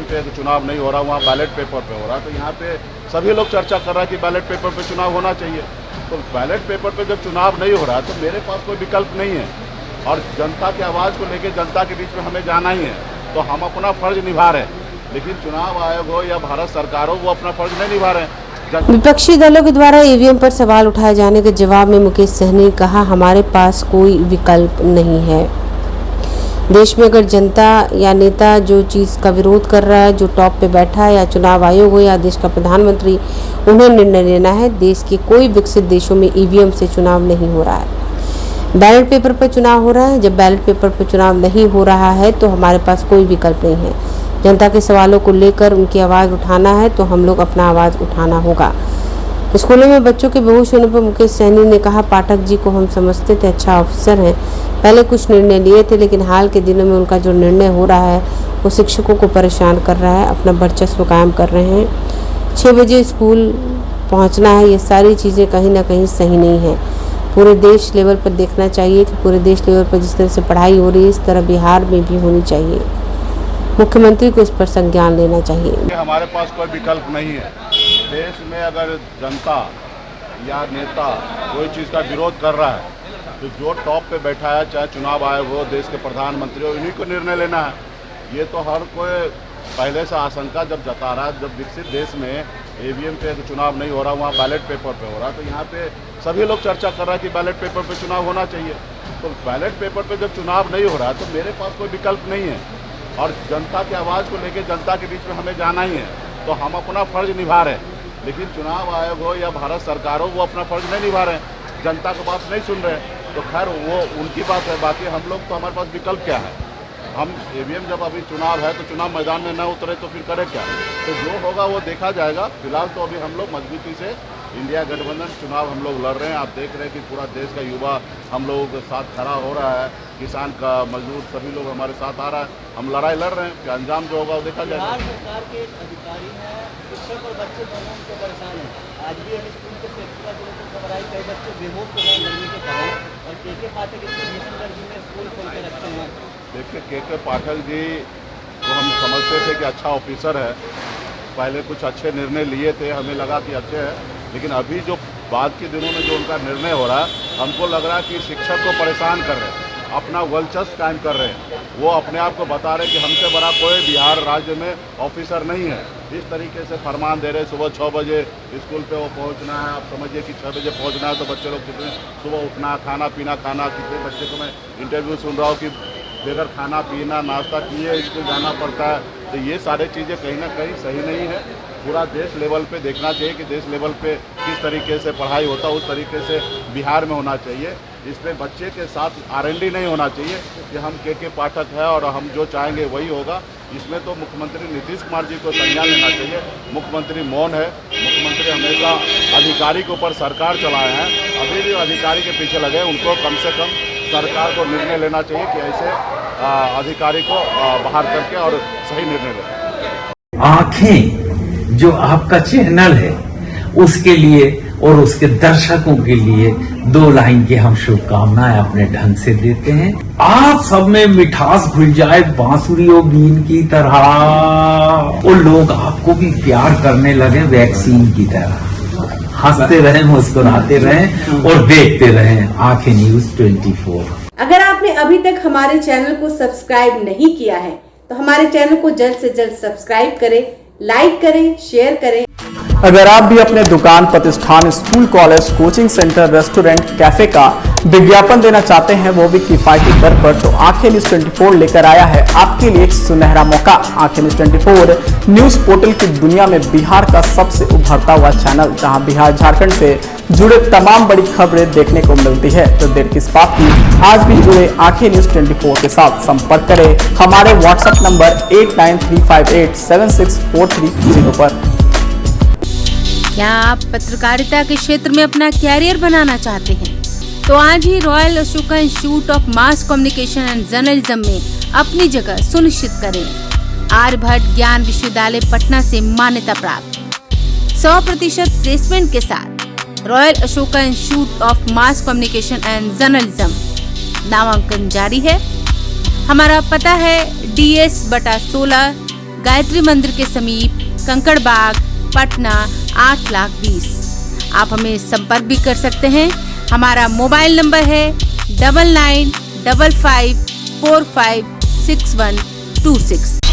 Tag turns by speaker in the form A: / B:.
A: पे चुनाव नहीं हो रहा, वहाँ बैलेट पेपर पे हो रहा। तो यहाँ पे सभी लोग चर्चा कर रहा है कि बैलेट पेपर पे चुनाव होना चाहिए। तो बैलेट पेपर पे जब चुनाव नहीं हो रहा तो मेरे पास कोई विकल्प नहीं है, और जनता की आवाज़ को लेकर जनता के बीच में हमें जाना ही है। तो हम अपना फ़र्ज निभा रहे हैं, लेकिन चुनाव आयोग हो या भारत सरकार हो, वो अपना फ़र्ज नहीं निभा रहे हैं।
B: विपक्षी दलों के द्वारा ईवीएम पर सवाल उठाए जाने के जवाब में मुकेश सहनी ने कहा, हमारे पास कोई विकल्प नहीं है। देश में अगर जनता या नेता जो चीज़ का विरोध कर रहा है, जो टॉप पे बैठा है, या चुनाव आयोग हो या देश का प्रधानमंत्री, उन्हें निर्णय लेना है। देश के कोई विकसित देशों में ईवीएम से चुनाव नहीं हो रहा है, बैलेट पेपर पर चुनाव हो रहा है। जब बैलेट पेपर पर चुनाव नहीं हो रहा है तो हमारे पास कोई विकल्प नहीं है। जनता के सवालों को लेकर उनकी आवाज़ उठाना है तो हम लोग अपना आवाज़ उठाना होगा। स्कूलों में बच्चों के बेहोश होने पर मुकेश सहनी ने कहा, पाठक जी को हम समझते थे अच्छा ऑफिसर हैं, पहले कुछ निर्णय लिए थे, लेकिन हाल के दिनों में उनका जो निर्णय हो रहा है वो शिक्षकों को परेशान कर रहा है, अपना वर्चस्व कायम कर रहे हैं। 6 बजे स्कूल पहुंचना है, ये सारी चीज़ें कहीं ना कहीं सही नहीं है। पूरे देश लेवल पर देखना चाहिए कि पूरे देश लेवल पर जिस तरह से पढ़ाई हो रही है, इस तरह बिहार में भी होनी चाहिए। मुख्यमंत्री को इस पर संज्ञान लेना चाहिए।
A: हमारे पास कोई विकल्प नहीं है। देश में अगर जनता या नेता कोई चीज़ का विरोध कर रहा है तो जो टॉप पे बैठा है, चाहे चुनाव आयोग हो, देश के प्रधानमंत्री हो, इन्हीं को निर्णय लेना है। ये तो हर कोई पहले से आशंका जब जता रहा है, जब विकसित देश में ईवीएम पे चुनाव नहीं हो रहा, वहाँ बैलेट पेपर पे हो रहा। तो यहाँ पे सभी लोग चर्चा कर रहा है कि बैलेट पेपर पे चुनाव होना चाहिए। तो बैलेट पेपर पे जब चुनाव नहीं हो रहा तो मेरे पास कोई विकल्प नहीं है, और जनता की आवाज़ को लेकर जनता के बीच में हमें जाना ही है। तो हम अपना फ़र्ज निभा रहे हैं, लेकिन चुनाव आयोग हो या भारत सरकार हो, वो अपना फ़र्ज नहीं निभा रहे हैं, जनता की बात नहीं सुन रहे हैं। तो खैर वो उनकी बात है, बाकी हम लोग तो हमारे पास विकल्प क्या है। हम ईवीएम जब अभी चुनाव है तो चुनाव मैदान में न उतरे तो फिर करें क्या। तो जो होगा वो देखा जाएगा। फिलहाल तो अभी हम लोग मजबूती से इंडिया गठबंधन चुनाव हम लोग लड़ रहे हैं। आप देख रहे हैं कि पूरा देश का युवा हम लोगों के साथ खड़ा हो रहा है, किसान का, मजदूर, सभी लोग हमारे साथ आ रहा है। हम लड़ाई लड़ रहे हैं, कि अंजाम जो होगा वो देखा जाएगा।
C: सरकार के अधिकारी हैं, शिक्षक और बच्चे दोनों से परेशान हैं। आज भी हम स्कूल के सेक्टर का खबर आई, कई बच्चे बेहोश हो गए गर्मी के कारण, और के पाठक किशनगंज में स्कूल खोल के रखे हैं।
A: देखिए, के पाठक जी को हम समझते थे कि अच्छा ऑफिसर है, पहले कुछ अच्छे निर्णय लिए थे, हमें लगा कि अच्छे हैं, लेकिन अभी जो बाद के दिनों में जो उनका निर्णय हो रहा है, हमको लग रहा है कि शिक्षक को परेशान कर रहे हैं, अपना वर्चस्व कायम कर रहे हैं। वो अपने आप को बता रहे हैं कि हमसे बड़ा कोई बिहार राज्य में ऑफिसर नहीं है। इस तरीके से फरमान दे रहे, सुबह 6 बजे स्कूल पे वो पहुंचना है। आप समझिए कि 6 बजे पहुंचना है तो बच्चे लोग कितने सुबह उठना, खाना पीना खाना, कितने बच्चे को मैं इंटरव्यू सुन रहा हूँ कि बगैर खाना पीना नाश्ता किए स्कूल जाना पड़ता है। तो ये सारी चीज़ें कहीं ना कहीं सही नहीं है। पूरा देश लेवल पे देखना चाहिए कि देश लेवल पे किस तरीके से पढ़ाई होता है, उस तरीके से बिहार में होना चाहिए। इसमें बच्चे के साथ आरएनडी नहीं होना चाहिए कि हम के पाठक है और हम जो चाहेंगे वही होगा। इसमें तो मुख्यमंत्री नीतीश कुमार जी को संज्ञान लेना चाहिए। मुख्यमंत्री मौन है, मुख्यमंत्री हमेशा अधिकारी के ऊपर सरकार चलाए हैं, अभी भी अधिकारी के पीछे लगे। उनको कम से कम सरकार को निर्णय लेना चाहिए कि ऐसे अधिकारी को बाहर करके और सही निर्णय लें।
D: आंखें जो आपका चैनल है उसके लिए और उसके दर्शकों के लिए 2 लाइन की हम शुभकामनाएं अपने ढंग से देते हैं। आप सब में मिठास घुल जाए बांसुरी और बीन की तरह, और लोग आपको भी प्यार करने लगे वैक्सीन की तरह। हंसते रहें, मुस्कुराते रहें और देखते रहें आंखें न्यूज 24।
B: अगर आपने अभी तक हमारे चैनल को सब्सक्राइब नहीं किया है तो हमारे चैनल को जल्द से जल्द सब्सक्राइब करें, लाइक करें, शेयर करें।
E: अगर आप भी अपने दुकान, प्रतिष्ठान, school, college, coaching centre, restaurant, cafe का विज्ञापन देना चाहते हैं, वो भी किफायती दर पर, तो आंखें न्यूज 24 लेकर आया है आपके लिए एक सुनहरा मौका। आंखें न्यूज 24 न्यूज पोर्टल की दुनिया में बिहार का सबसे उभरता हुआ चैनल, जहां बिहार झारखंड से जुड़े तमाम बड़ी खबरें देखने को मिलती है। तो देर किस बात की, आज भी जुड़े आंखें न्यूज 24 के साथ संपर्क करें हमारे व्हाट्सएप नंबर 8935876430 पर।
F: क्या आप पत्रकारिता के क्षेत्र में अपना कैरियर बनाना चाहते हैं? तो आज ही royal Ashoka institute of mass communication and journalism में अपनी जगह सुनिश्चित करें। आर्यभट्ट ज्ञान विश्वविद्यालय पटना से मान्यता प्राप्त 100% प्लेसमेंट के साथ royal Ashoka institute of mass communication and journalism नामांकन जारी है। हमारा पता है DS/16 गायत्री मंदिर के समीप, कंकड़ बाग, पटना 8,20,000। आप हमें संपर्क भी कर सकते हैं। हमारा मोबाइल नंबर है 9955456126।